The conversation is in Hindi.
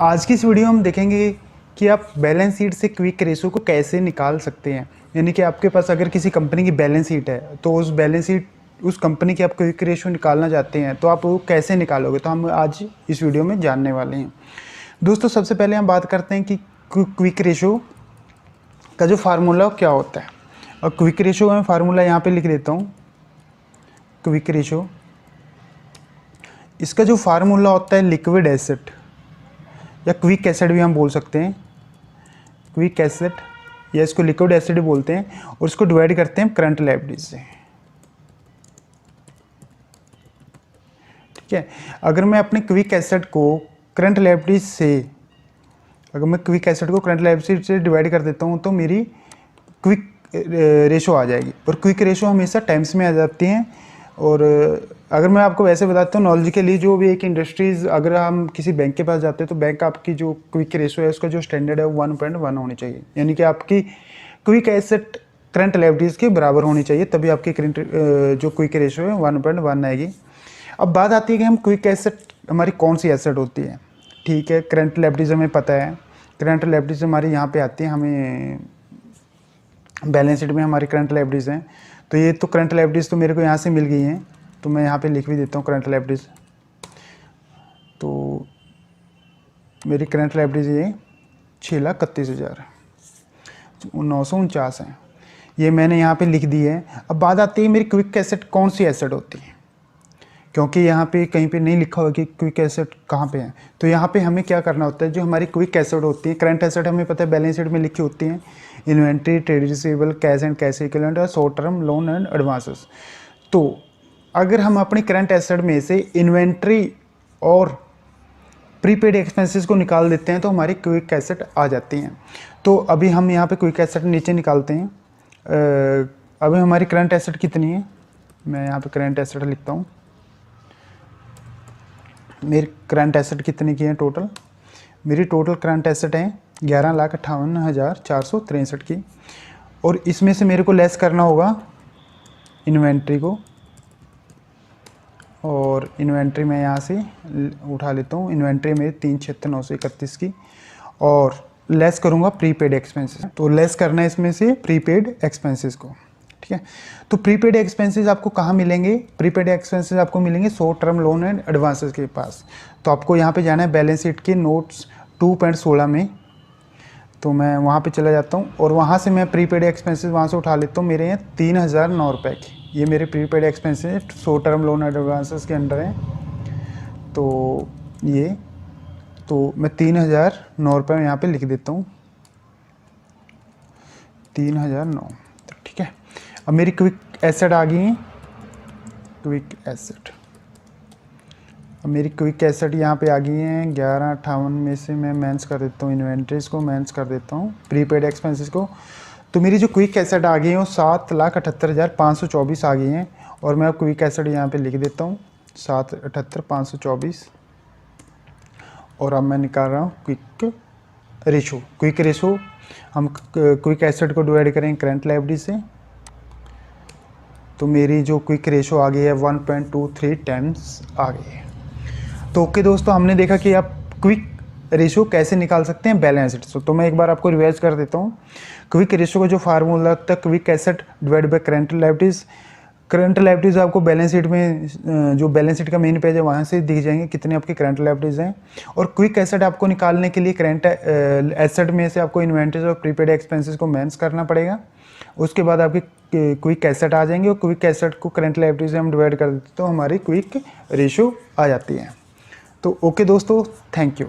आज की इस वीडियो में हम देखेंगे कि आप बैलेंस शीट से क्विक रेशो को कैसे निकाल सकते हैं। यानी कि आपके पास अगर किसी कंपनी की बैलेंस शीट है तो उस बैलेंस शीट उस कंपनी की आप क्विक रेशो निकालना चाहते हैं तो आप वो कैसे निकालोगे, तो हम आज इस वीडियो में जानने वाले हैं। दोस्तों, सबसे पहले हम बात करते हैं कि क्विक रेशो का जो फार्मूला क्या होता है। और क्विक रेशो का मैं फार्मूला यहाँ पे लिख देता हूँ। क्विक रेशो, इसका जो फार्मूला होता है लिक्विड एसेट या क्विक एसिड भी हम बोल सकते हैं। क्विक एसिड या इसको लिक्विड एसिड बोलते हैं और इसको डिवाइड करते हैं करंट लायबिलिटीज से। ठीक है, अगर मैं अपने क्विक एसिड को करंट लायबिलिटीज से डिवाइड कर देता हूँ तो मेरी क्विक रेशो आ जाएगी। और क्विक रेशो हमेशा टाइम्स में आ जाती हैं। और अगर मैं आपको वैसे बताता हूँ नॉलेज के लिए, जो भी एक इंडस्ट्रीज़, अगर हम किसी बैंक के पास जाते हैं तो बैंक आपकी जो क्विक रेशो है उसका जो स्टैंडर्ड है वो 1.1 होनी चाहिए। यानी कि आपकी क्विक एसेट करंट लायबिलिटीज़ के बराबर होनी चाहिए, तभी आपकी करंट जो क्विक रेशो है 1.1 आएगी। अब बात आती है कि हम क्विक एसेट हमारी कौन सी एसेट होती है। ठीक है, करंट लायबिलिटीज़ हमें पता है, करंट लायबिलिटीज़ हमारी यहाँ पे आती है, हमें बैलेंस शीट में हमारी करंट लायबिलिटीज़ हैं। तो ये तो करंट लायबिलिटीज़ तो मेरे को यहाँ से मिल गई हैं, तो मैं यहाँ पे लिख भी देता हूँ करंट लायबिलिटीज़। तो मेरी करंट लायबिलिटीज़ ये 6,31,949 हैं, ये मैंने यहाँ पे लिख दी है। अब बात आती है मेरी क्विक एसेट कौन सी एसेट होती है, क्योंकि यहाँ पे कहीं पे नहीं लिखा हुआ कि क्विक एसेट कहाँ पे है। तो यहाँ पे हमें क्या करना होता है, जो हमारी क्विक एसेट होती है, करंट एसेट हमें पता है बैलेंस शीट में लिखी होती हैं, inventory, trade receivable, cash and cash equivalent और short term loan and advances. तो अगर हम अपनी करंट एसेट में से इन्वेंट्री और प्रीपेड एक्सपेंसेस को निकाल देते हैं तो हमारी क्विक एसेट आ जाती हैं। तो अभी हम यहाँ पे क्विक एसेट नीचे निकालते हैं। अभी हमारी करंट एसेट कितनी है, मैं यहाँ पे करंट एसेट लिखता हूँ। मेरी करंट एसेट कितने की है टोटल, मेरी टोटल करंट एसेट है 11,58,463 की। और इसमें से मेरे को लेस करना होगा इन्वेंट्री को, और इन्वेंट्री मैं यहाँ से उठा लेता हूँ। इन्वेंट्री मेरी 3,76,931 की, और लेस करूँगा प्रीपेड एक्सपेंसेस। तो लेस करना है इसमें से प्रीपेड एक्सपेंसेस को। ठीक है, तो प्रीपेड एक्सपेंसेस आपको कहाँ मिलेंगे, प्रीपेड एक्सपेंसेस आपको मिलेंगे short term loan and advances के पास। तो आपको यहाँ पे जाना है बैलेंस शीट के नोट्स 2.16 में। तो मैं वहाँ पे चला जाता हूँ और वहाँ से मैं प्रीपेड एक्सपेंसेस वहाँ से उठा लेता हूँ। मेरे यहाँ 3,009 रुपये की ये मेरे prepaid expenses short term loan and advances के अंडर हैं। तो ये तो मैं 3,009 रुपये यहाँ पे लिख देता हूँ, 3,009। तो ठीक है, अब मेरी क्विक एसेट आ गई है, क्विक एसेट। अब मेरी क्विक एसेट यहाँ पे आ गई हैं 11,58 में से मैं माइनस कर देता हूँ इन्वेंट्रीज को, माइनस कर देता हूँ प्रीपेड एक्सपेंसेस को। तो मेरी जो क्विक एसेट आ गई है वो 7,78,524 आ गई हैं। और मैं क्विक एसेट यहाँ पे लिख देता हूँ 7,78,524। और अब मैं निकाल रहा हूँ क्विक रेशो। क्विक रेशो हम क्विक एसेट को डिवाइड करेंगे करंट लायबिलिटी से, तो मेरी जो क्विक रेशो आ गई है 1.23 टाइम्स आ गई है। तो ओके दोस्तों, हमने देखा कि आप क्विक रेशो कैसे निकाल सकते हैं बैलेंस शीट से। तो मैं एक बार आपको रिवाइज कर देता हूँ। क्विक रेशो का जो फार्मूला लगता है, quick asset divide by current liabilities. Current liabilities आपको बैलेंस शीट में, जो बैलेंस शीट का मेन पेज है वहाँ से दिख जाएंगे कितने आपकी करंट लायबिलिटीज़ हैं। और क्विक एसेट आपको निकालने के लिए करंट एसेट में से आपको इन्वेंट्रीज और प्रीपेड एक्सपेंसेस को माइनस करना पड़ेगा। उसके बाद आपकी क्विक एसेट आ जाएंगे और क्विक एसेट को करंट लायबिलिटीज़ से हम डिवाइड कर देते तो हमारी क्विक रेशो आ जाती है। तो ओके दोस्तों, थैंक यू।